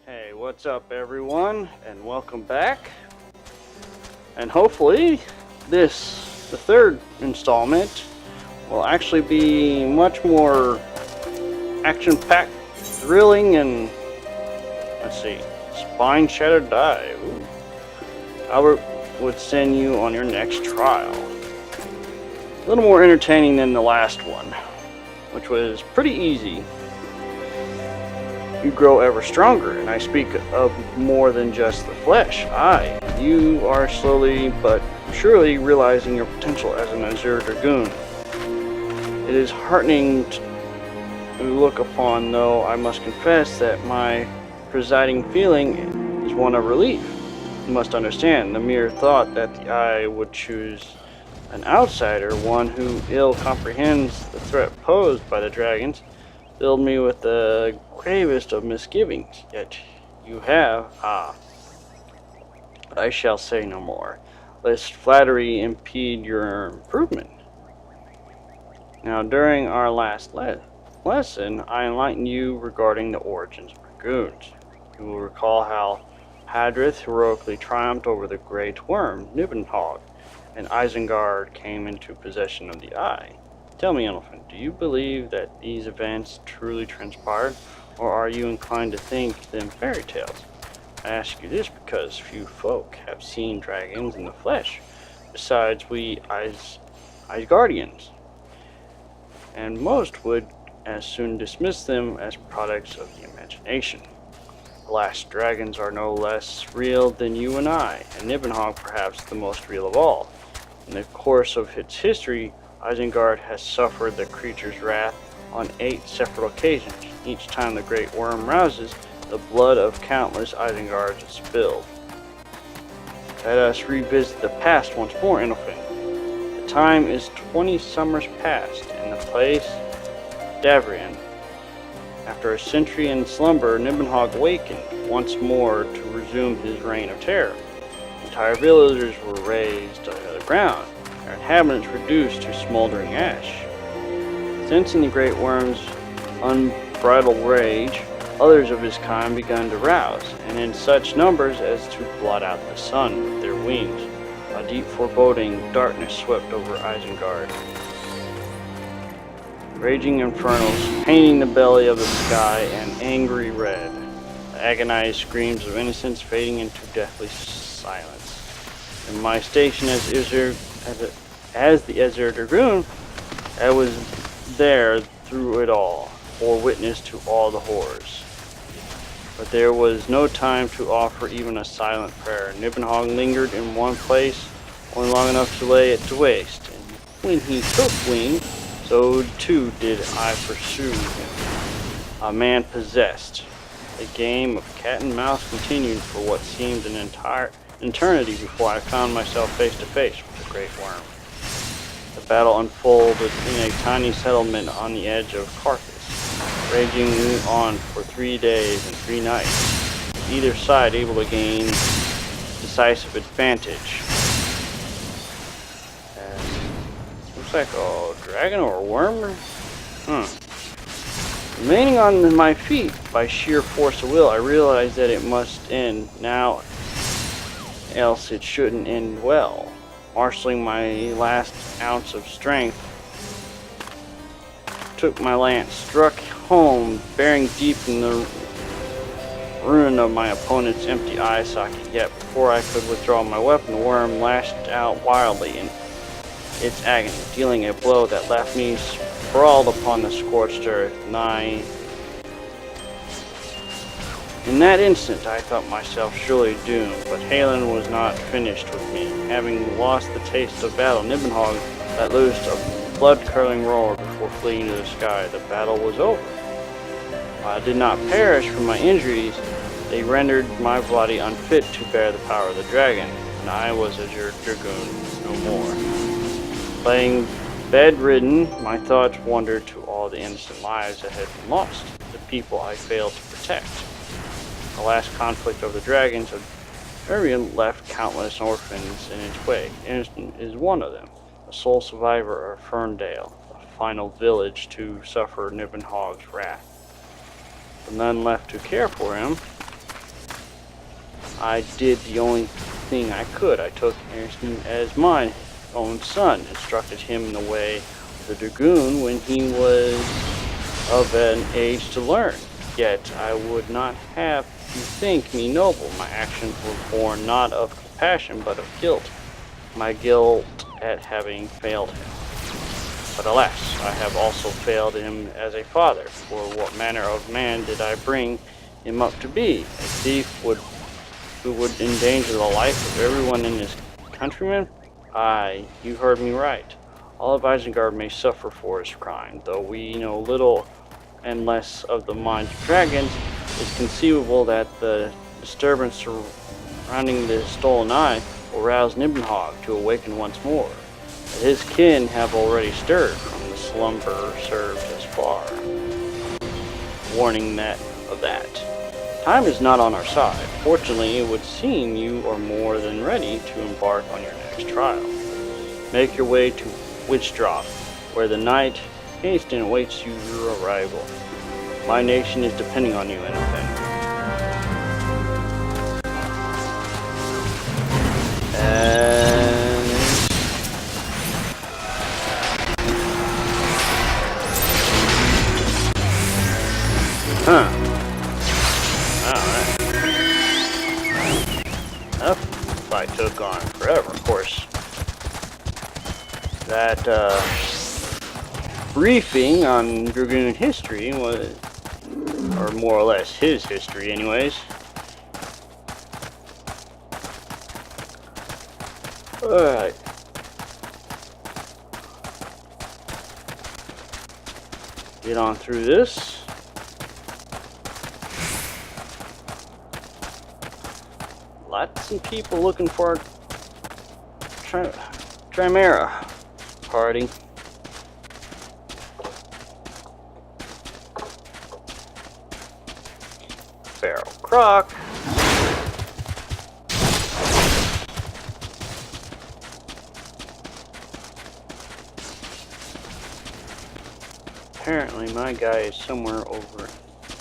Hey, what's up everyone, and welcome back. And hopefully this, the third installment, will actually be much more action-packed, thrilling, and let's see, spine-shattered dive. Ooh. Albert would send you on your next trial. A little more entertaining than the last one, which was pretty easy. You grow ever stronger, and I speak of more than just the flesh. You are slowly but surely realizing your potential as an ARR Dragoon. It is heartening to look upon, though I must confess that my presiding feeling is one of relief. You must understand, the mere thought that the eye would choose an outsider, one who ill comprehends the threat posed by the dragons, filled me with the gravest of misgivings. Yet you have, but I shall say no more, lest flattery impede your improvement. Now, during our last lesson, I enlightened you regarding the origins of dragoons. You will recall how Hadrith heroically triumphed over the great worm, Nibbenhog, and Isengard came into possession of the eye. Tell me, Elephant, do you believe that these events truly transpired, or are you inclined to think them fairy tales? I ask you this because few folk have seen dragons in the flesh, besides we Asgardians, and most would as soon dismiss them as products of the imagination. Alas, dragons are no less real than you and I, and Nibbenhog perhaps the most real of all. In the course of its history, Isengard has suffered the creature's wrath on 8 separate occasions. Each time the great worm rouses, the blood of countless Isengards is spilled. Let us revisit the past once more, Elephant. The time is 20 summers past, and the place, Davrian. After a century in slumber, Nibbenhog awakened once more to resume his reign of terror. Entire villages were razed to the ground, their inhabitants reduced to smoldering ash. Sensing the great worm's unbridled rage, others of his kind began to rouse, and in such numbers as to blot out the sun with their wings. A deep foreboding darkness swept over Isengard. Raging infernos painting the belly of the sky an angry red, the agonized screams of innocence fading into deathly silence. In my station as the ARR Dragoon, I was there through it all, bore witness to all the horrors. But there was no time to offer even a silent prayer. Nibbenhog lingered in one place only long enough to lay it to waste, and when he took wing, so too did I pursue him, a man possessed. The game of cat and mouse continued for what seemed an entire eternity before I found myself face to face with the great worm. The battle unfolded in a tiny settlement on the edge of Carthus, raging on for 3 days and 3 nights, either side able to gain decisive advantage. Looks like a dragon or a worm? Remaining on my feet by sheer force of will, I realized that it must end now, else it shouldn't end well. Marshalling my last ounce of strength, took my lance, struck home, bearing deep in the ruin of my opponent's empty eye socket. Yet before I could withdraw my weapon, the worm lashed out wildly in its agony, dealing a blow that left me sprawled upon the scorched earth, nigh. In that instant, I thought myself surely doomed, but Halen was not finished with me. Having lost the taste of battle, Nibbenhog let loose a blood-curdling roar before fleeing to the sky. The battle was over. While I did not perish from my injuries, they rendered my body unfit to bear the power of the dragon, and I was a Dragoon no more. Laying bedridden, my thoughts wandered to all the innocent lives that had been lost, the people I failed to protect. The last conflict of the dragons had left countless orphans in its wake. Innocent is one of them, the sole survivor of Ferndale, the final village to suffer Nibbenhog's wrath. The none left to care for him, I did the only thing I could. I took Harrison as my own son, instructed him in the way of the Dragoon when he was of an age to learn. Yet I would not have you think me noble. My actions were born not of compassion, but of guilt. My guilt at having failed him. But alas, I have also failed him as a father. For what manner of man did I bring him up to be? A thief who would endanger the life of everyone in his countrymen? Aye, you heard me right. All of Isengard may suffer for his crime, though we know little and less of the minds of dragons. It's conceivable that the disturbance surrounding the stolen eye will rouse Nibelhog to awaken once more. His kin have already stirred from the slumber served as far. Warning of that. Time is not on our side. Fortunately, it would seem you are more than ready to embark on your next trial. Make your way to Witchdrop, where the knight Hasten awaits you your arrival. My nation is depending on you, Innocent. Alright. That fight took on forever, of course. That, briefing on Dragoon history was, or more or less his history anyways. Alright. Get on through this. Lots of people looking for Chimera party. Feral Croc. Apparently my guy is somewhere over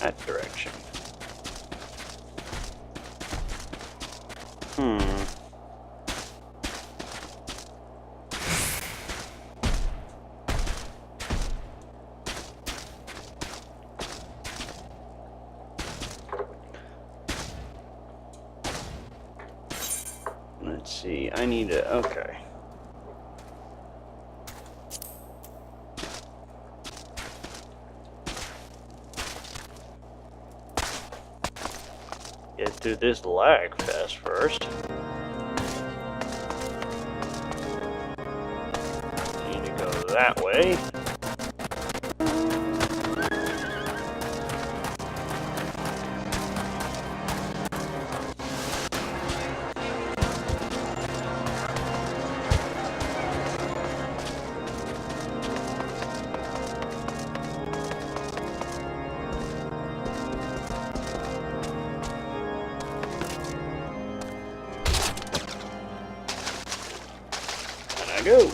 that direction. Let's see, I need to, okay. Get through this lag fest first. Need to go that way. Go.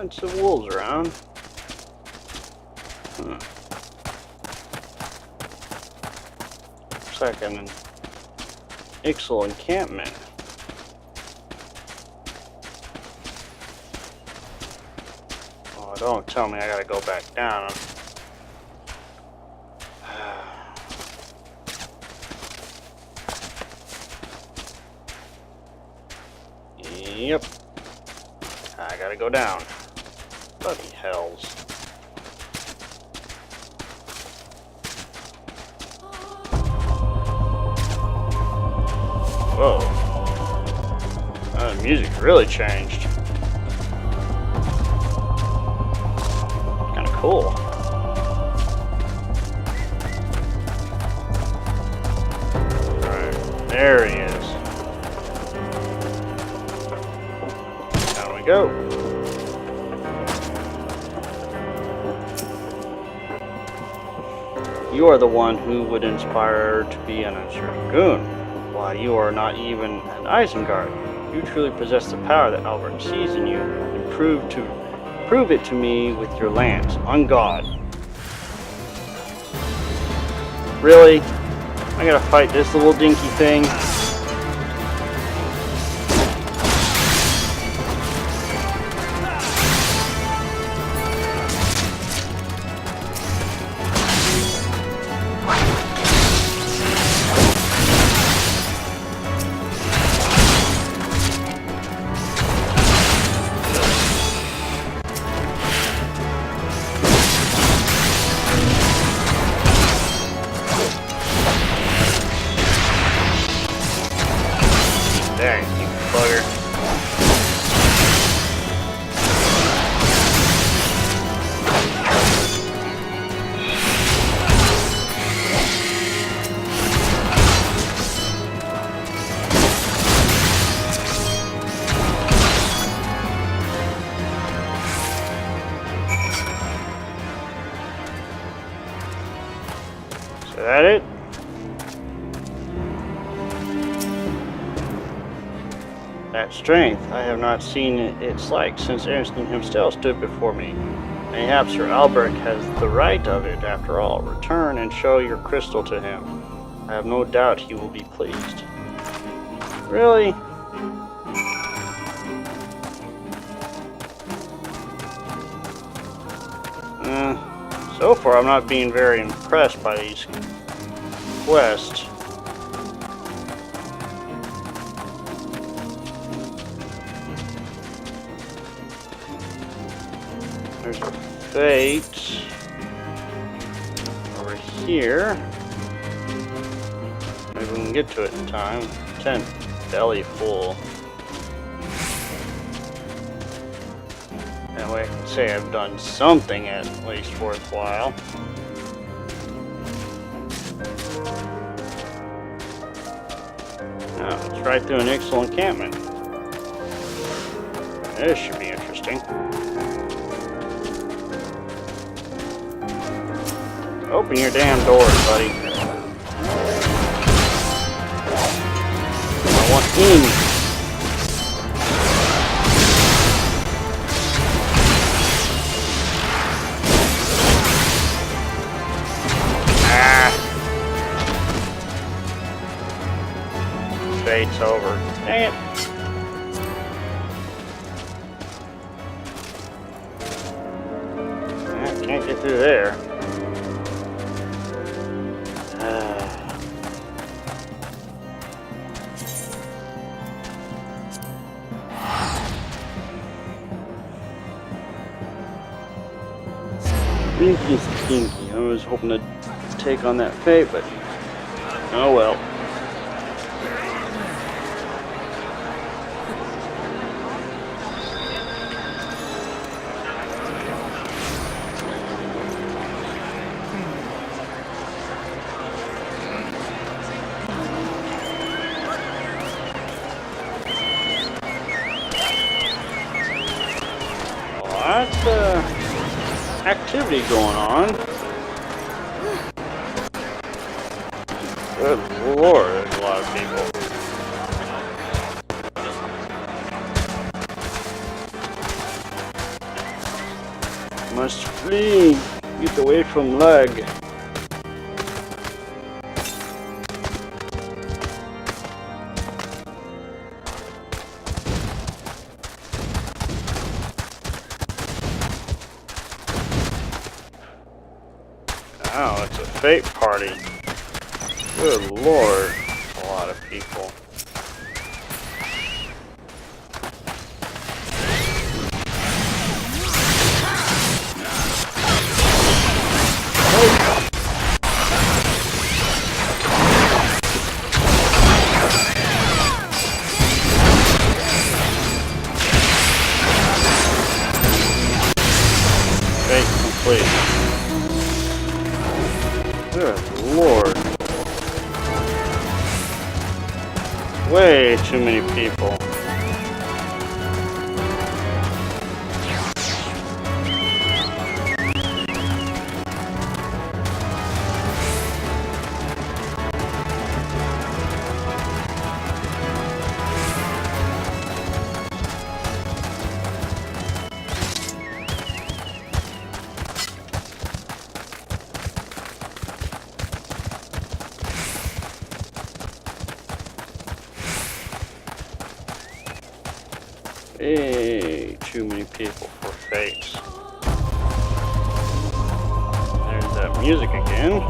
It's the wolves around. Looks like an Ixal encampment. Don't tell me I gotta go back down. Yep. I gotta go down. Bloody hells. Whoa. The music really changed. Cool. Alright, there he is. Down we go. You are the one who would inspire to be an Dragoon. Why, you are not even an Isengard. You truly possess the power that Albert sees in you, and prove it to me with your lance. On God. Really? I gotta fight this little dinky thing? There, you bugger. Is that it? That strength, I have not seen its like since Ernestine himself stood before me. Mayhap Sir Albert has the right of it, after all. Return and show your crystal to him. I have no doubt he will be pleased. Really? So far I'm not being very impressed by these quests. There's a fate over here. Maybe we can get to it in time. 10 belly full. That way I can say I've done something at least worthwhile. Now, let's right through an Ixal encampment. This should be interesting. Open your damn doors, buddy. I want in. Fate's over. Dang it. Can't get through there. Stinky, stinky. I was hoping to take on that fate, but oh well. Lots activity going on. Good lord, there's a lot of people. Must flee. Get away from lag. Oh, it's a fate party. Good lord, a lot of people. Fate complete. Good lord. Way too many people. Way too many people for face. There's that music again.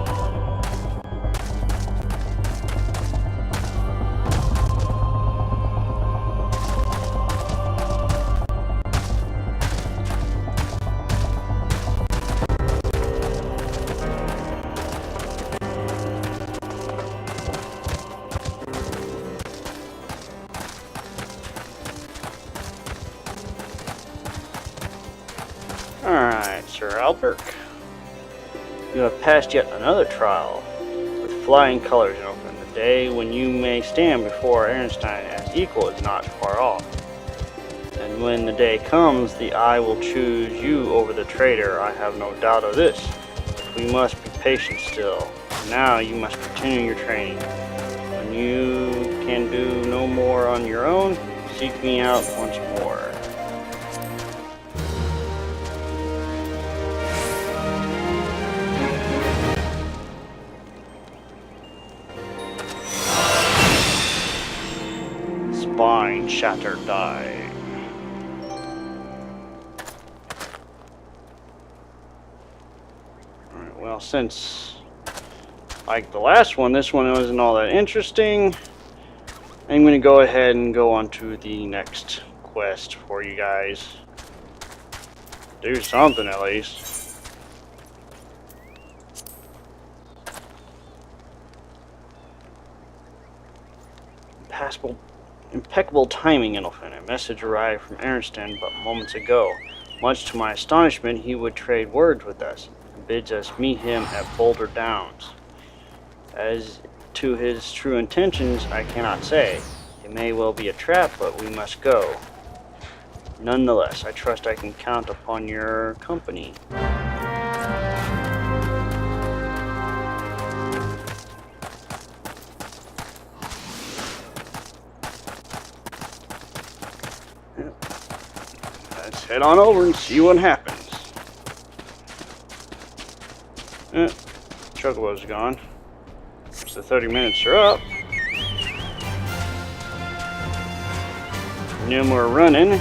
Alright, Sir Albert. You have passed yet another trial with flying colors, Elfin. The day when you may stand before Ernstein as equal is not far off. And when the day comes, the eye will choose you over the traitor. I have no doubt of this. We must be patient still. Now you must continue your training. When you can do no more on your own, seek me out once more. Spine shattered die. Alright, well, since like the last one, this one wasn't all that interesting. I'm going to go ahead and go on to the next quest for you guys. Do something at least. Impeccable timing, Indelfin. A message arrived from Ernstein but moments ago. Much to my astonishment, he would trade words with us and bids us meet him at Boulder Downs. As to his true intentions, I cannot say. It may well be a trap, but we must go. Nonetheless, I trust I can count upon your company. Let's head on over and see what happens. Chocobo's gone. So 30 minutes are up. No more running.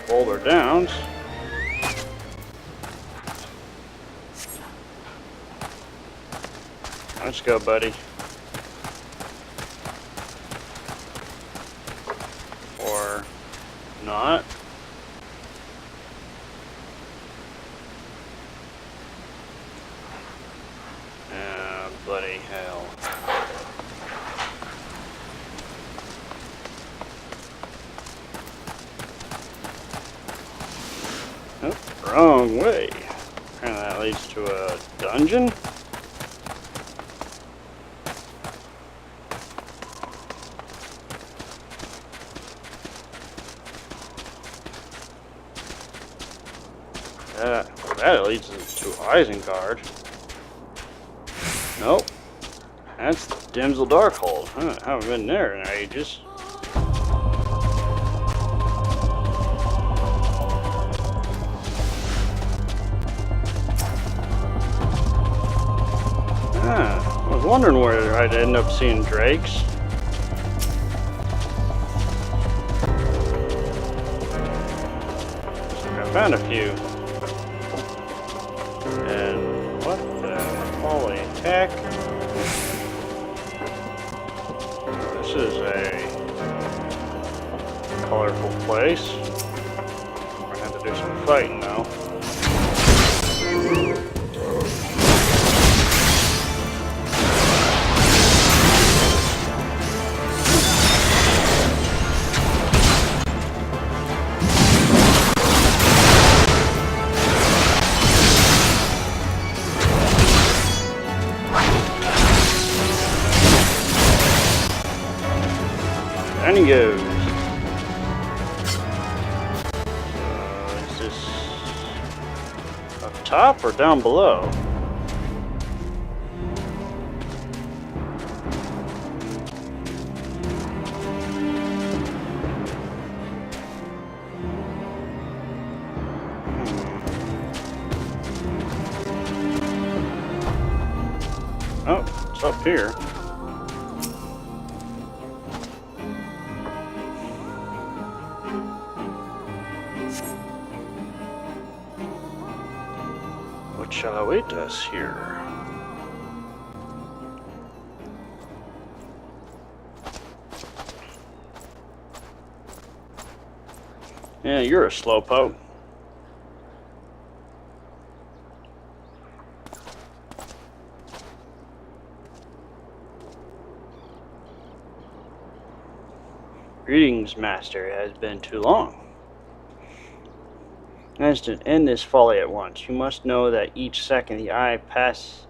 Boulder Downs. Let's go, buddy. Or not. Bloody hell. Oh, wrong way. Apparently that leads to a dungeon. That leads to Isengard. Nope. That's Dimsel Darkhold. I haven't been there in ages. I was wondering where I'd end up seeing drakes. I found a few. And what the holy heck? This is a colorful place. We're gonna have to do some fighting now. And he goes. Is this up top or down below? up here. What shall await us here? Yeah, you're a slowpoke. Greetings, Master. It has been too long. As to end this folly at once, you must know that each second the eye passes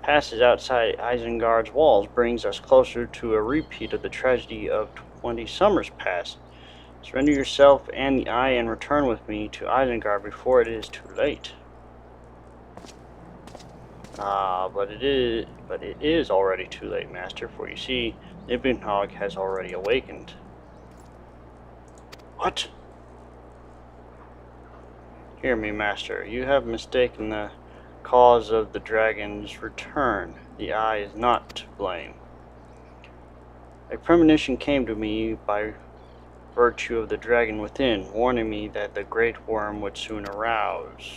outside Isengard's walls brings us closer to a repeat of the tragedy of 20 summers past. Surrender yourself and the eye and return with me to Isengard before it is too late. But it is already too late, Master, for you see, Nibelhog has already awakened. What? Hear me, Master. You have mistaken the cause of the dragon's return. The eye is not to blame. A premonition came to me by virtue of the dragon within, warning me that the great worm would soon arouse.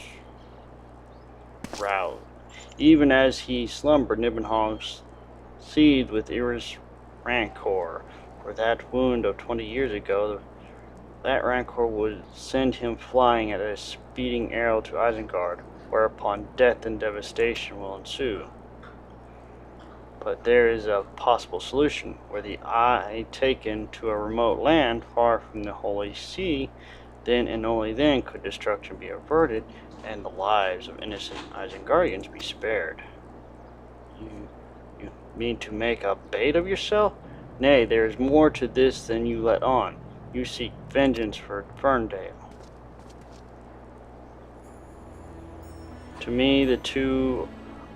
Even as he slumbered, Nibelhog seethed with Iris rancor for that wound of 20 years ago. That rancor would send him flying at a speeding arrow to Isengard, whereupon death and devastation will ensue. But there is a possible solution. Were the eye taken to a remote land far from the Holy See, then and only then could destruction be averted and the lives of innocent Isengardians be spared. You mean to make a bait of yourself? Nay, there is more to this than you let on. You seek vengeance for Ferndale. To me, the two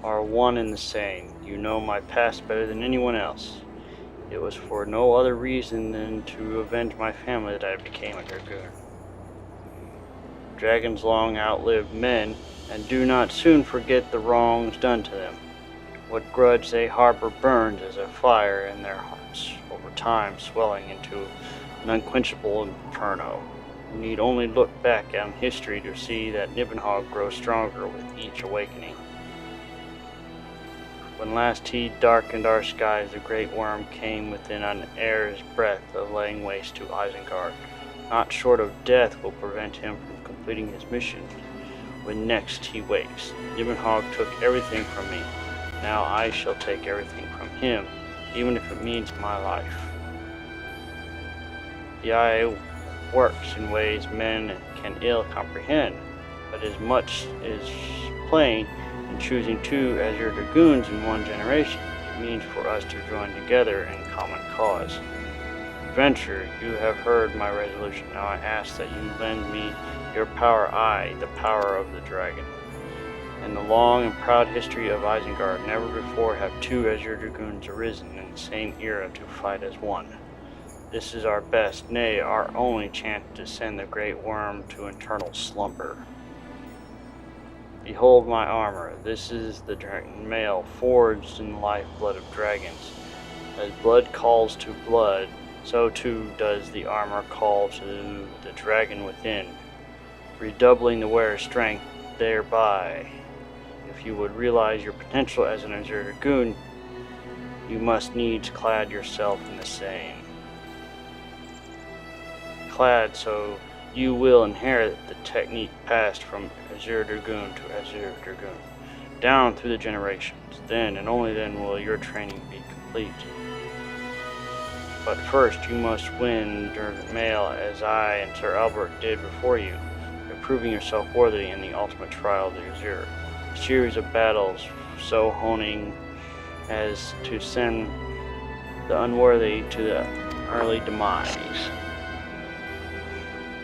are one and the same. You know my past better than anyone else. It was for no other reason than to avenge my family that I became a dragoon. Dragons long outlive men, and do not soon forget the wrongs done to them. What grudge they harbor burns as a fire in their hearts, over time swelling into an unquenchable inferno. You need only look back on history to see that Nibelhog grows stronger with each awakening. When last he darkened our skies, the great worm came within an air's breadth of laying waste to Isengard. Not short of death will prevent him from completing his mission. When next he wakes, Nibelhog took everything from me. Now I shall take everything from him, even if it means my life. The eye works in ways men can ill comprehend, but as much is plain in choosing two as your dragoons in one generation. It means for us to join together in common cause. Adventure, you have heard my resolution. Now I ask that you lend me your power, the power of the dragon. In the long and proud history of Isengard, never before have two as your dragoons arisen in the same era to fight as one. This is our best, nay, our only chance to send the great worm to eternal slumber. Behold my armor. This is the dragon mail forged in the lifeblood of dragons. As blood calls to blood, so too does the armor call to the dragon within, redoubling the wearer's strength thereby. If you would realize your potential as an Azure Dragoon, you must needs clad yourself in the same. Clad so you will inherit the technique passed from Azure Dragoon to Azure Dragoon, down through the generations. Then and only then will your training be complete. But first you must win Dragon Mail as I and Sir Albert did before you, by proving yourself worthy in the ultimate trial of the Azure. A series of battles so honing as to send the unworthy to the early demise.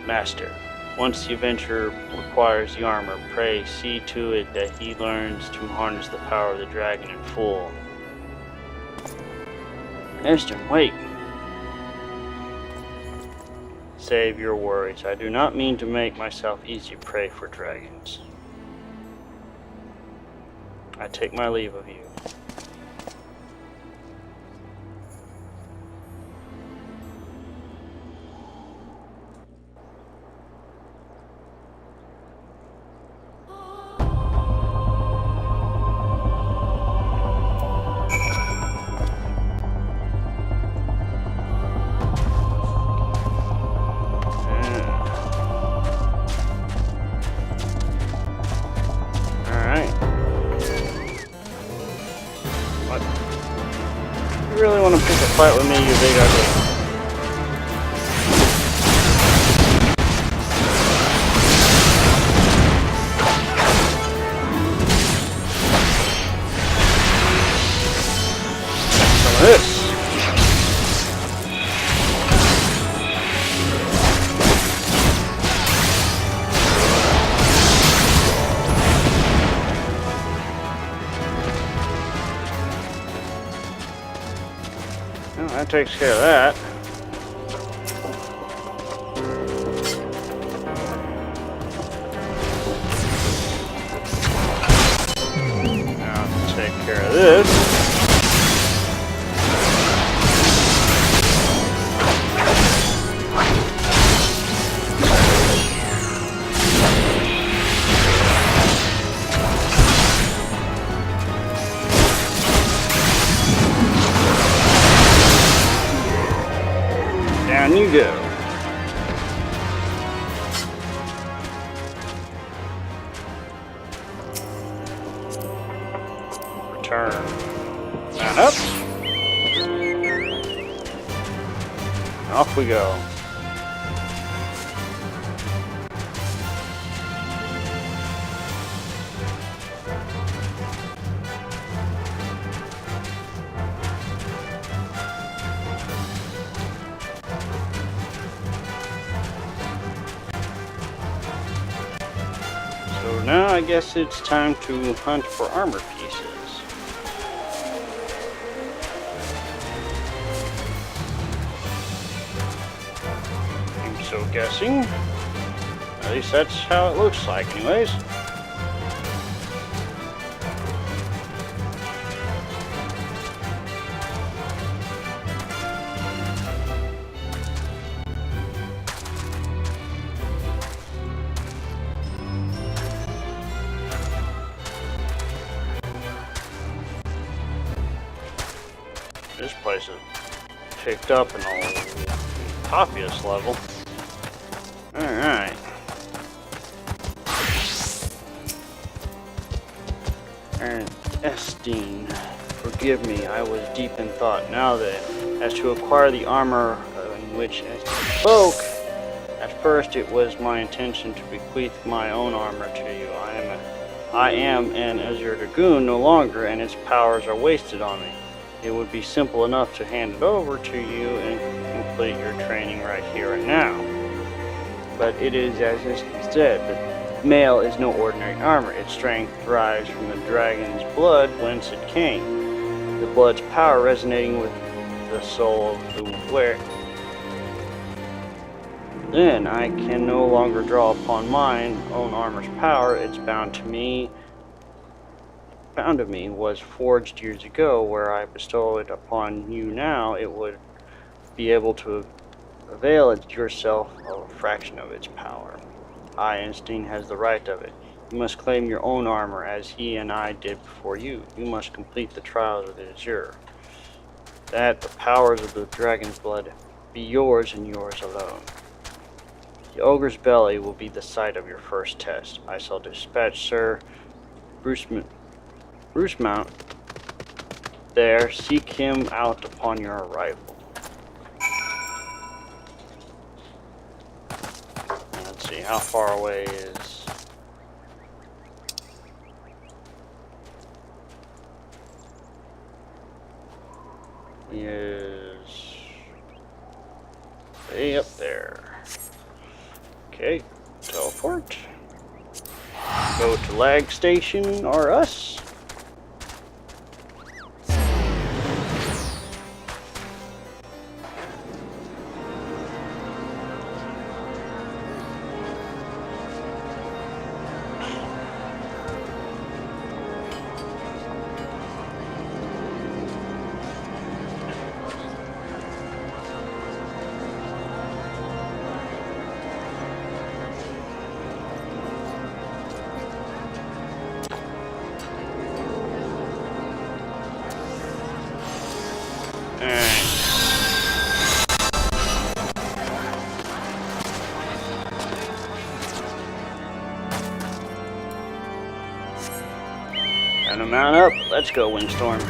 Master, once the adventurer acquires the armor, pray see to it that he learns to harness the power of the dragon in full. Master, wait! Save your worries. I do not mean to make myself easy prey for dragons. I take my leave of you. You really want to pick a fight with me, you big ugly? Some of this. Well, that takes care of that. Now take care of this. Down you go. Return. Mount up. Off we go. So now I guess it's time to hunt for armor pieces. I'm so guessing. At least that's how it looks like anyways. This place is picked up in the obvious level. Alright. Ernestine, forgive me, I was deep in thought. Now then, as to acquire the armor in which I spoke, at first it was my intention to bequeath my own armor to you. I am an Azure Dragoon no longer, and its powers are wasted on me. It would be simple enough to hand it over to you and complete your training right here and now. But it is as it said, the mail is no ordinary armor. Its strength derives from the dragon's blood whence it came. The blood's power resonating with the soul of the wearer. Then I can no longer draw upon mine own armor's power. It's bound to me was forged years ago. Where I bestow it upon you now, it would be able to avail yourself of a fraction of its power. Einstein has the right of it. You must claim your own armor as he and I did before you. You must complete the trials of the Azure. That the powers of the dragon's blood be yours and yours alone. The ogre's belly will be the site of your first test. I shall dispatch Sir Bruce Mount there. Seek him out upon your arrival. Let's see, how far away is way up there. Okay, teleport. Go to lag station or us. And a mount up. Let's go, Windstorm.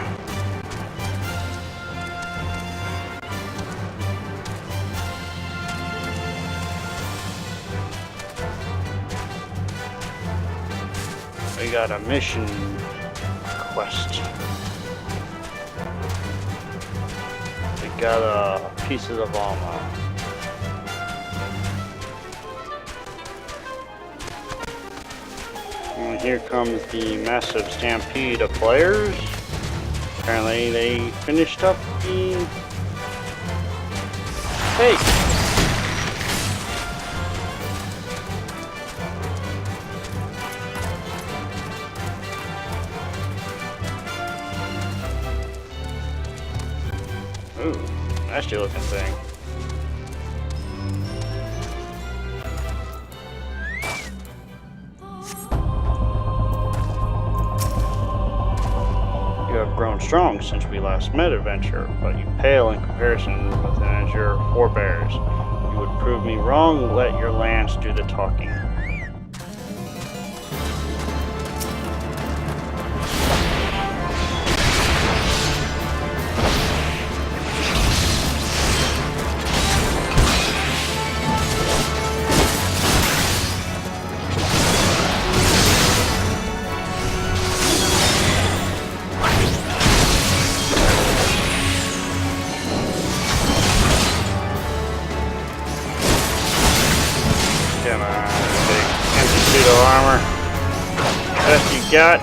got a mission quest. We got pieces of armor. And here comes the massive stampede of players. Apparently they finished up the... Hey! Ooh, nasty looking thing. You have grown strong since we last met, adventurer, but you pale in comparison with your forebears. You would prove me wrong, let your lance do the talking. Come on, big empty suit of armor. Best you got.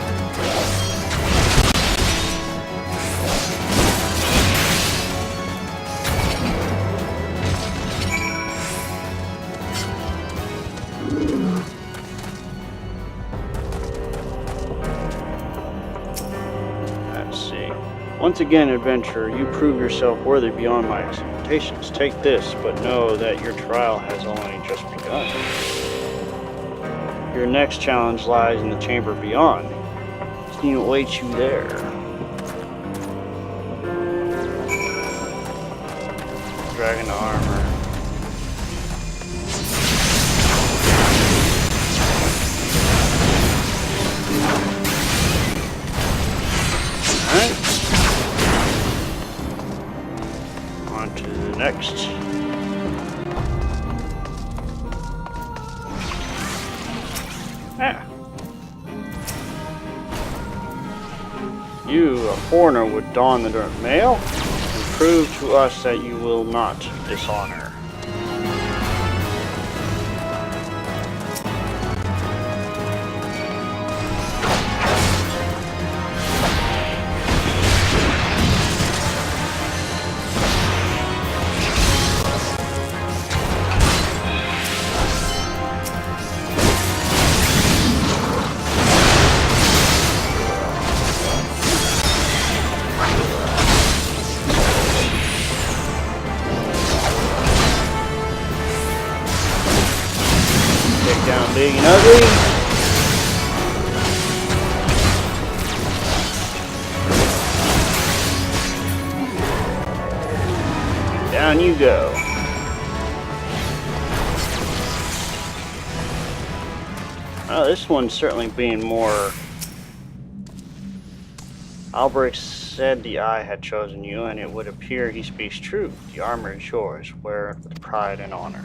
Let's see. Once again, adventurer, you prove yourself worthy beyond my expectations. Take this, but know that your trial has only just begun. Your next challenge lies in the chamber beyond. He awaits you there. Dragon armor. Alright. On to the next. Ah. You, a foreigner, would don the mail and prove to us that you will not dishonor. Down big and ugly. Down you go. Oh, this one's certainly being more... Albrecht said the eye had chosen you, and it would appear he speaks true. The armor is yours. Wear it with pride and honor.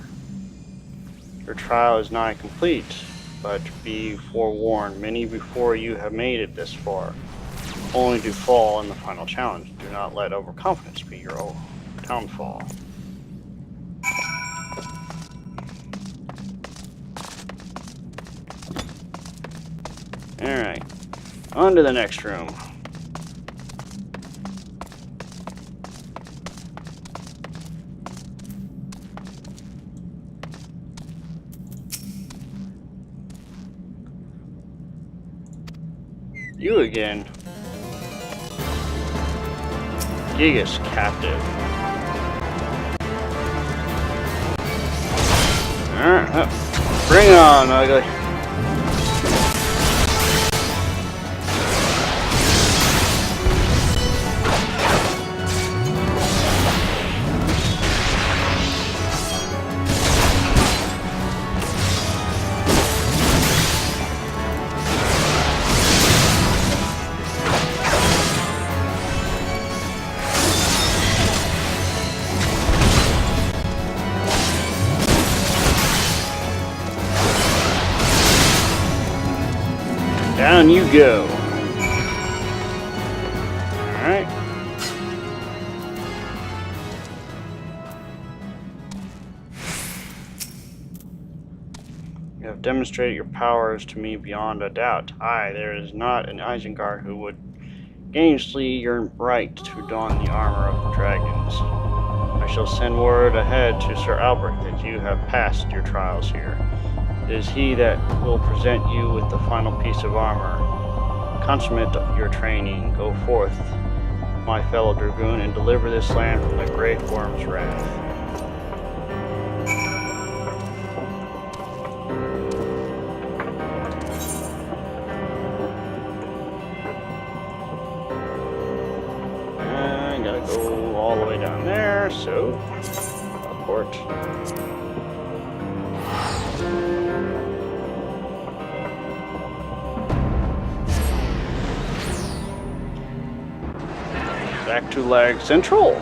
Your trial is nigh complete, but be forewarned, many before you have made it this far, only to fall in the final challenge. Do not let overconfidence be your own downfall. Alright, on to the next room. You again. Gigas captive. Alright, bring on, ugly. Down you go. Alright. You have demonstrated your powers to me beyond a doubt. Aye, there is not an Isengard who would gainsail your right to don the armor of the dragons. I shall send word ahead to Sir Albert that you have passed your trials here. It is he that will present you with the final piece of armor. Consummate your training. Go forth, my fellow Dragoon, and deliver this land from the great worm's wrath. I gotta go all the way down there, so teleport. Back to Lag Central.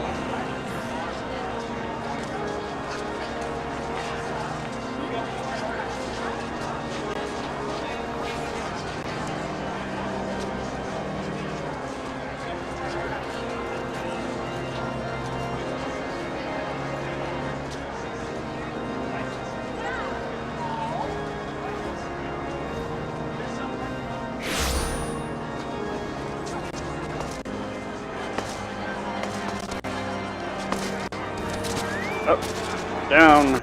Up, down.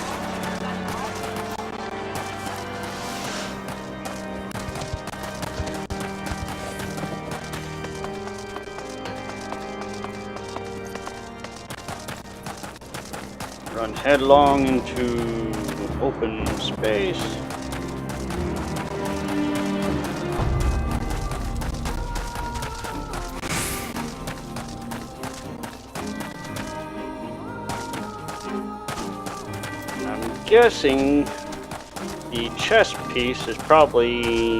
Run headlong into open space. Guessing the chest piece is probably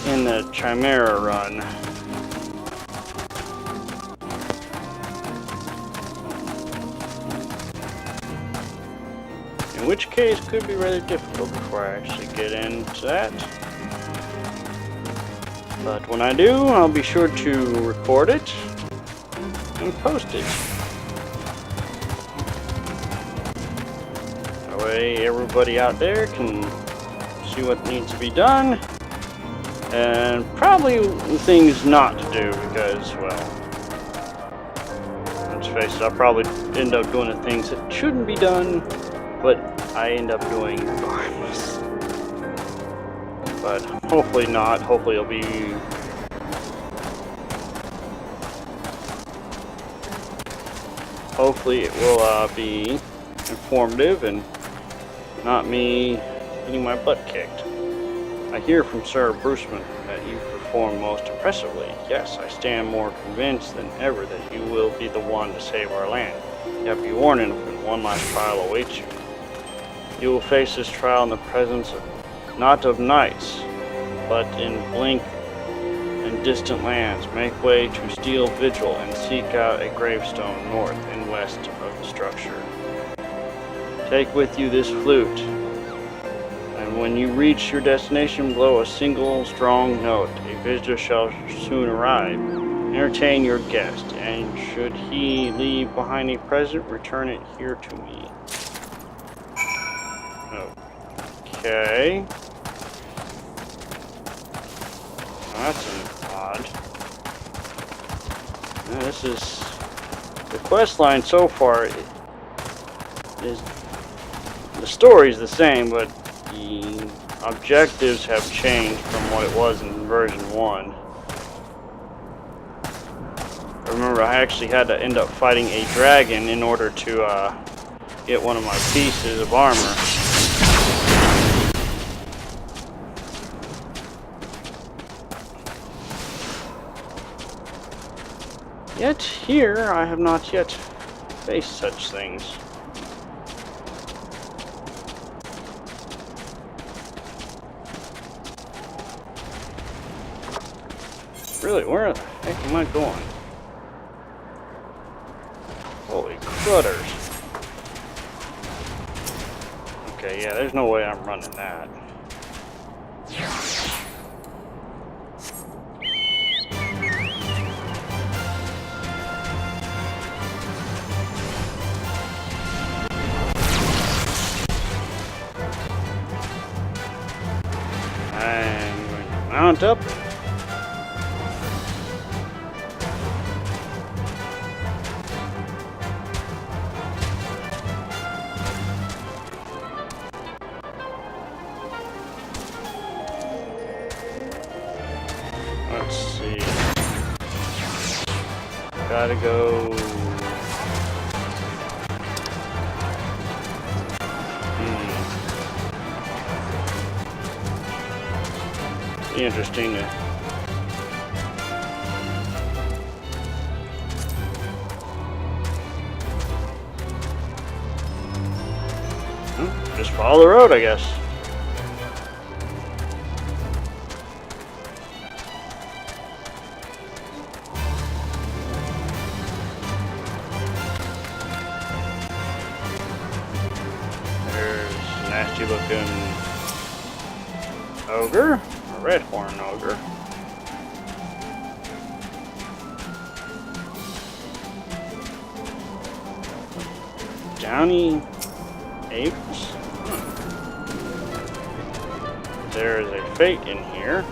in the Chimera run. In which case could be rather difficult before I actually get into that. But when I do, I'll be sure to record it and post it. Everybody out there can see what needs to be done, and probably things not to do, because, well, let's face it, I'll probably end up doing the things that shouldn't be done, but I end up doing regardless. But hopefully not. Hopefully it'll be hopefully it will be informative and not me getting my butt kicked. I hear from Sir Bruceman that you perform most impressively. Yes, I stand more convinced than ever that you will be the one to save our land. Yet be warned, infant, one last trial awaits you. You will face this trial in the presence of, not of knights, but in blink and distant lands. Make way to Steel Vigil and seek out a gravestone north and west of the structure. Take with you this flute, and when you reach your destination, blow a single strong note. A visitor shall soon arrive. Entertain your guest, and should he leave behind a present, return it here to me. Okay. That's odd. Now, this is the quest line so far. The story's the same, but the objectives have changed from what it was in version 1. I remember I actually had to end up fighting a dragon in order to get one of my pieces of armor. Yet here I have not yet faced such things. Really, where the heck am I going? Holy crudders. Okay, yeah, there's no way I'm running that. mount up. Let's see. Gotta go. Interesting. Just follow the road, I guess. There's a nasty looking ogre. Red horn ogre. Downy apes. There is a fate in here.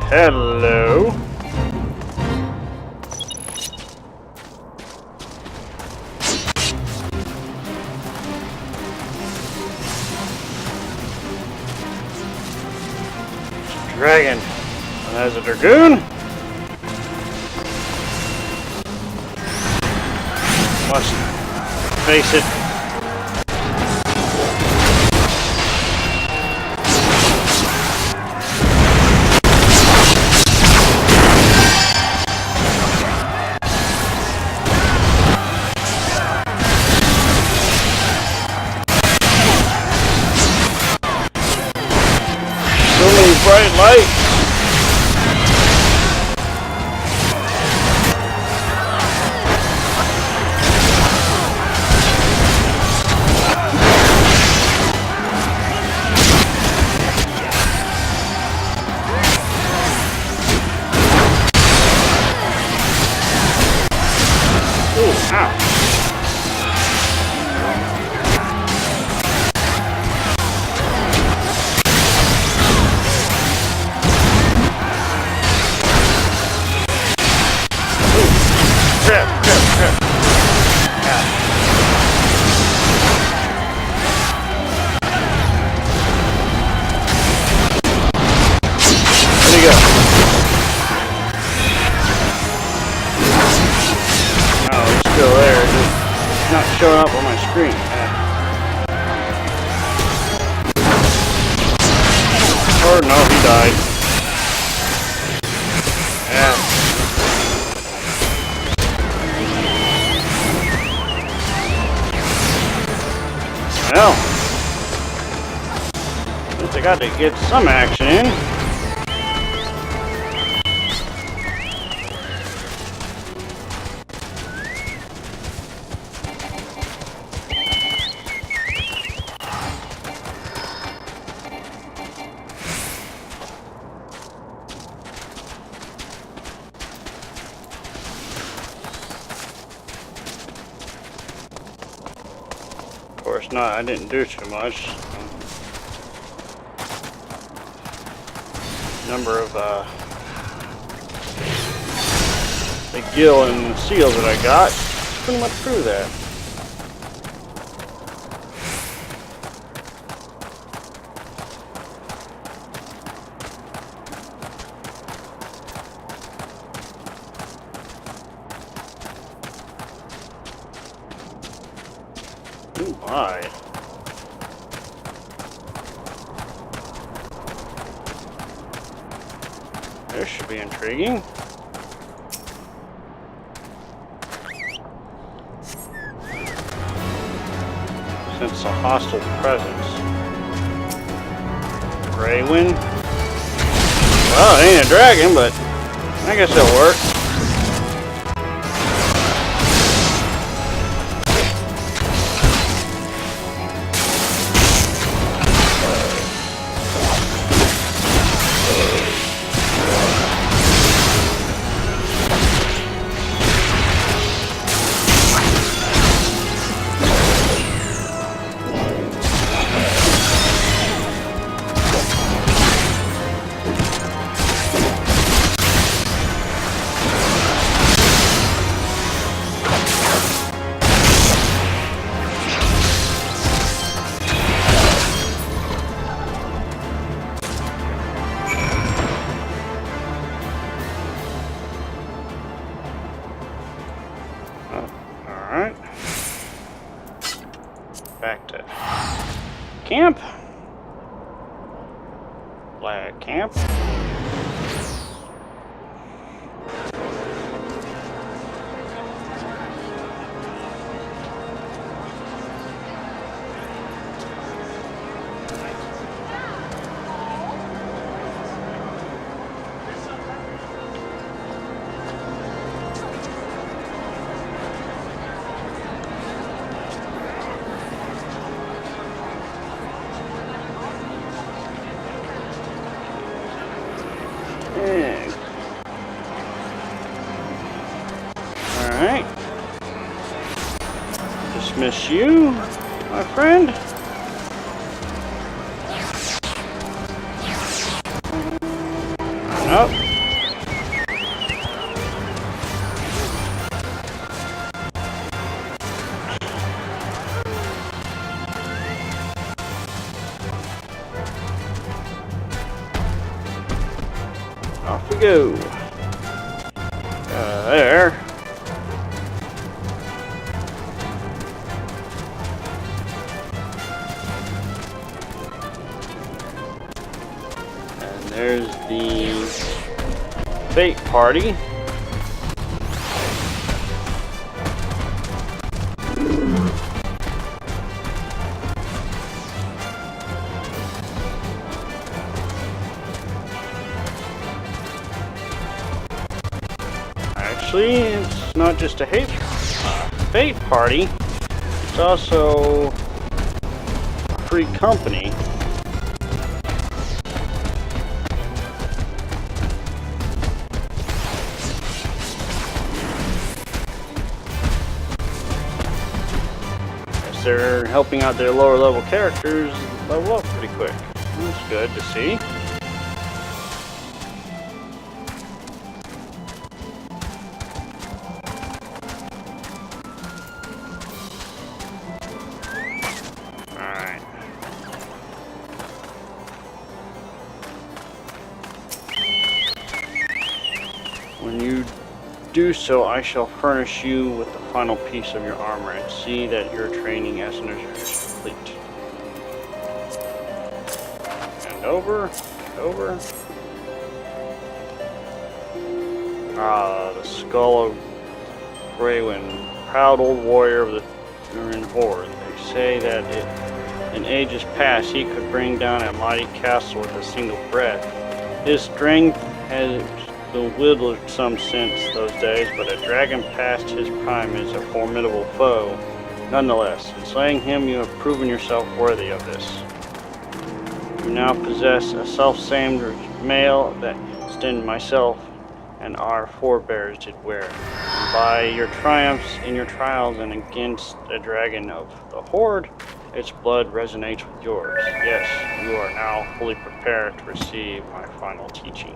Hello. Dragon. And there's a Dragoon. Must face it. So many bright lights. Ooh, ow. Still there, just not showing up on my screen. Or no, he died. Yeah. Well, at least I got to get some action in. Of course not, I didn't do too much. Number of the gill and the seals that I got, pretty much prove that. Oh my. This should be intriguing. Sense a hostile presence. Gray wind. Well, it ain't a dragon, but I guess it'll work. camp. Flag camp. Alright. Dismiss you, my friend. Up. Off we go. There. And there's the bait party. Actually, it's not just a bait party, it's also a free company. As they're helping out their lower level characters level up pretty quick. That's good to see. When you do so, I shall furnish you with the final piece of your armor and see that your training as an archer is complete. And over. Ah, the skull of Dragoon, proud old warrior of the Dragoon horde. They say that in ages past he could bring down a mighty castle with a single breath. His strength has bewildered some since those days, but a dragon past his prime is a formidable foe. Nonetheless, in slaying him, you have proven yourself worthy of this. You now possess a self-same mail that Sten, myself, and our forebears did wear. And by your triumphs in your trials and against a dragon of the horde, its blood resonates with yours. Yes, you are now fully prepared to receive my final teaching.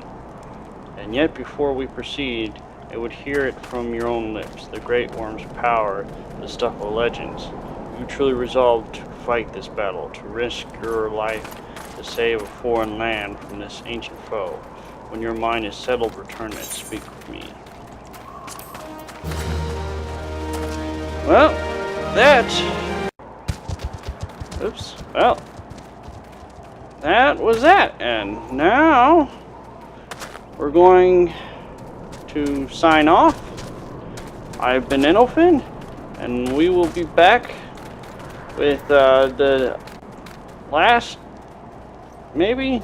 And yet before we proceed, I would hear it from your own lips, the Great Worm's power, the stuff of legends. You truly resolved to fight this battle, to risk your life to save a foreign land from this ancient foe. When your mind is settled, return and speak with me. Well, that was that. And now we're going to sign off. I've been Enofin, and we will be back with the last, maybe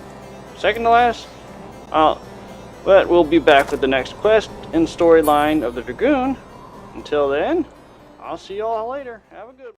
second to last, but we'll be back with the next quest and storyline of the Dragoon. Until then, I'll see you all later. Have a good one.